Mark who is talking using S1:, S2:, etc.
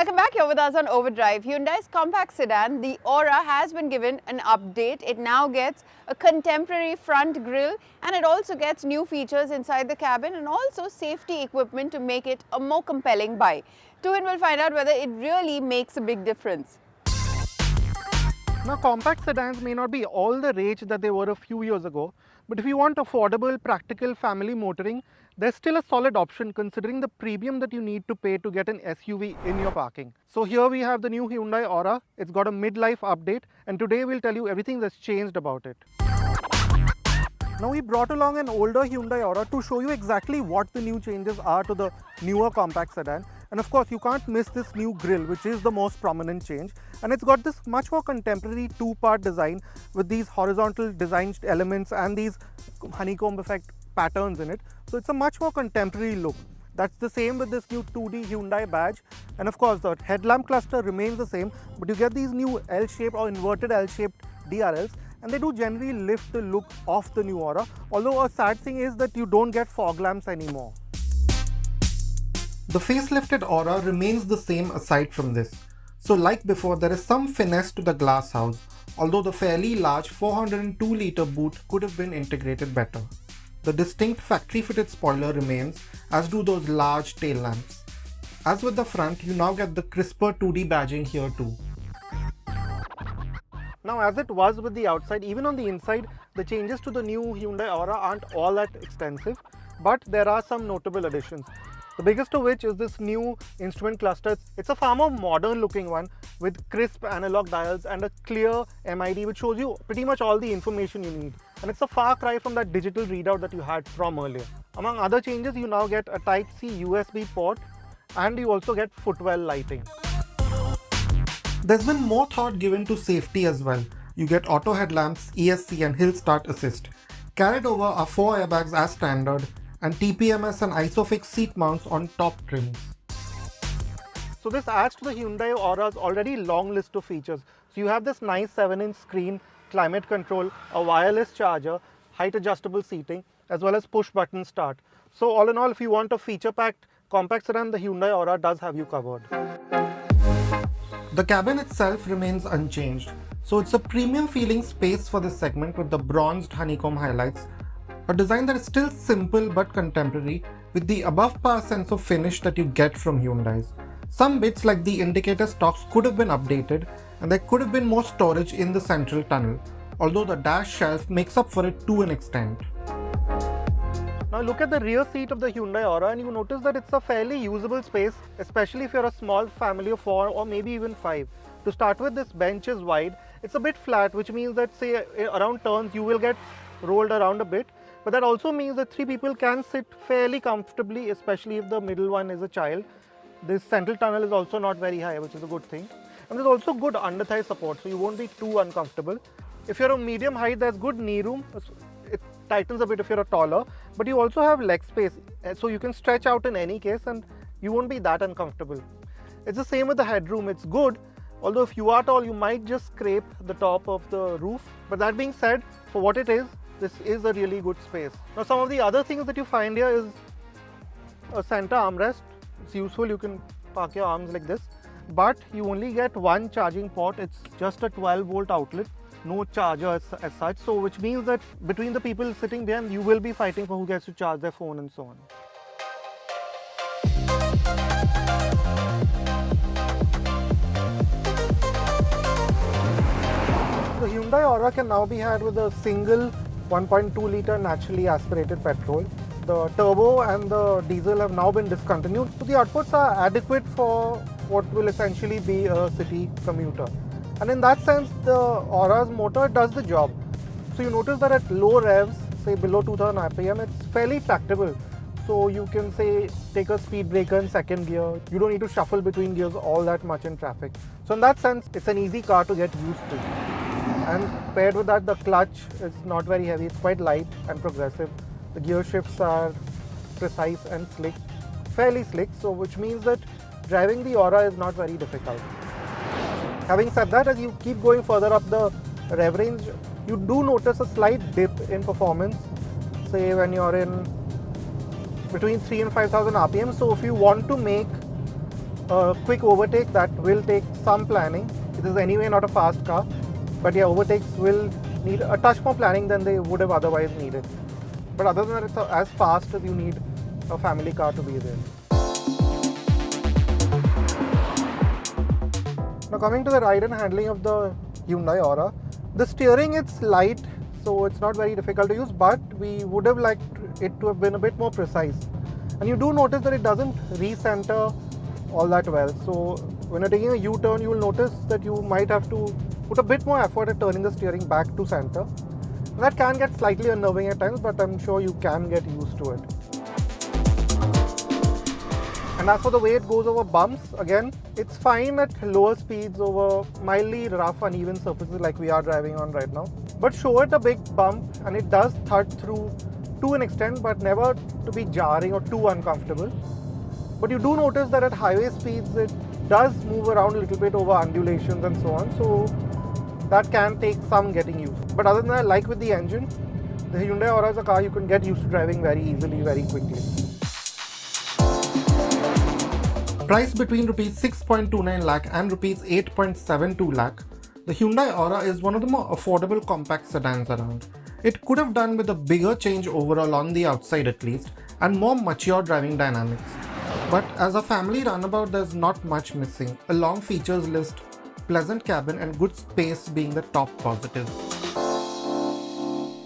S1: Welcome back. Here with us on Overdrive. Hyundai's compact sedan, the Aura, has been given an update. It now gets a contemporary front grille and it also gets new features inside the cabin and also safety equipment to make it a more compelling buy. Too-in will find out whether it really makes a big difference.
S2: Now, compact sedans may not be all the rage that they were a few years ago, but if you want affordable, practical family motoring, there's still a solid option considering the premium that you need to pay to get an SUV in your parking. So here we have the new Hyundai Aura. It's got a midlife update and today we'll tell you everything that's changed about it. Now we brought along an older Hyundai Aura to show you exactly what the new changes are to the newer compact sedan. And of course, you can't miss this new grille, which is the most prominent change. And it's got this much more contemporary two-part design with these horizontal design elements and these honeycomb effect patterns in it. So it's a much more contemporary look. That's the same with this new 2D Hyundai badge. And of course, the headlamp cluster remains the same, but you get these new L-shaped or inverted L-shaped DRLs. And they do generally lift the look of the new Aura. Although a sad thing is that you don't get fog lamps anymore. The facelifted Aura remains the same aside from this. So like before, there is some finesse to the glass house, although the fairly large 402-litre boot could have been integrated better. The distinct factory-fitted spoiler remains, as do those large tail lamps. As with the front, you now get the crisper 2D badging here too. Now, as it was with the outside, even on the inside, the changes to the new Hyundai Aura aren't all that extensive, but there are some notable additions. The biggest of which is this new instrument cluster. It's a far more modern looking one with crisp analog dials and a clear MID which shows you pretty much all the information you need. And it's a far cry from that digital readout that you had from earlier. Among other changes, you now get a Type-C USB port and you also get footwell lighting. There's been more thought given to safety as well. You get auto headlamps, ESC and hill start assist. Carried over are 4 airbags as standard and TPMS and ISOFIX seat mounts on top trims. So this adds to the Hyundai Aura's already long list of features. So you have this nice 7-inch screen, climate control, a wireless charger, height adjustable seating, as well as push button start. So all in all, if you want a feature-packed compact sedan, the Hyundai Aura does have you covered. The cabin itself remains unchanged. So it's a premium feeling space for this segment with the bronzed honeycomb highlights. A design that is still simple but contemporary with the above par sense of finish that you get from Hyundai's. Some bits like the indicator stocks could have been updated and there could have been more storage in the central tunnel, although the dash shelf makes up for it to an extent. Now look at the rear seat of the Hyundai Aura and you notice that it's a fairly usable space, especially if you're a small family of 4 or maybe even 5. To start with, this bench is wide. It's a bit flat, which means that say around turns you will get rolled around a bit. But that also means that 3 people can sit fairly comfortably, especially if the middle one is a child. This central tunnel is also not very high, which is a good thing. And there's also good under-thigh support, so you won't be too uncomfortable. If you're a medium height, there's good knee room. It tightens a bit if you're a taller, but you also have leg space, so you can stretch out in any case and you won't be that uncomfortable. It's the same with the headroom. It's good, although if you are tall, you might just scrape the top of the roof. But that being said, for what it is, this is a really good space. Now some of the other things that you find here is a center armrest. It's useful, you can park your arms like this. But you only get one charging port. It's just a 12-volt outlet, no charger as such. So which means that between the people sitting behind, you will be fighting for who gets to charge their phone and so on. The Hyundai Aura can now be had with a single 1.2-litre naturally aspirated petrol. The turbo and the diesel have now been discontinued, so the outputs are adequate for what will essentially be a city commuter. And in that sense, the Aura's motor does the job. So you notice that at low revs, say below 2000 RPM, it's fairly tractable. So you can say take a speed breaker in second gear. You don't need to shuffle between gears all that much in traffic. So in that sense, it's an easy car to get used to. And paired with that, the clutch is not very heavy. It's quite light and progressive. The gear shifts are precise and slick, fairly slick, so which means that driving the Aura is not very difficult. Having said that, as you keep going further up the rev range, you do notice a slight dip in performance, say when you're in between 3 and 5000 RPM. So if you want to make a quick overtake that will take some planning. It is anyway not a fast car, but yeah, overtakes will need a touch more planning than they would have otherwise needed. But other than that, it's as fast as you need a family car to be there. Now coming to the ride and handling of the Hyundai Aura, the steering, it's light, so it's not very difficult to use, but we would have liked it to have been a bit more precise. And you do notice that it doesn't recenter all that well. So when you're taking a U-turn, you will notice that you might have to put a bit more effort at turning the steering back to center. And that can get slightly unnerving at times, but I'm sure you can get used to it. And as for the way it goes over bumps, again, it's fine at lower speeds over mildly rough, uneven surfaces like we are driving on right now. But show it a big bump and it does thud through to an extent, but never to be jarring or too uncomfortable. But you do notice that at highway speeds, it does move around a little bit over undulations and so on. So that can take some getting used. But other than that, like with the engine, the Hyundai Aura is a car you can get used to driving very easily, very quickly. Priced between rupees 6.29 lakh and rupees 8.72 lakh, the Hyundai Aura is one of the more affordable compact sedans around. It could have done with a bigger change overall on the outside at least, and more mature driving dynamics. But as a family runabout, there's not much missing. A long features list, pleasant cabin and good space being the top positives.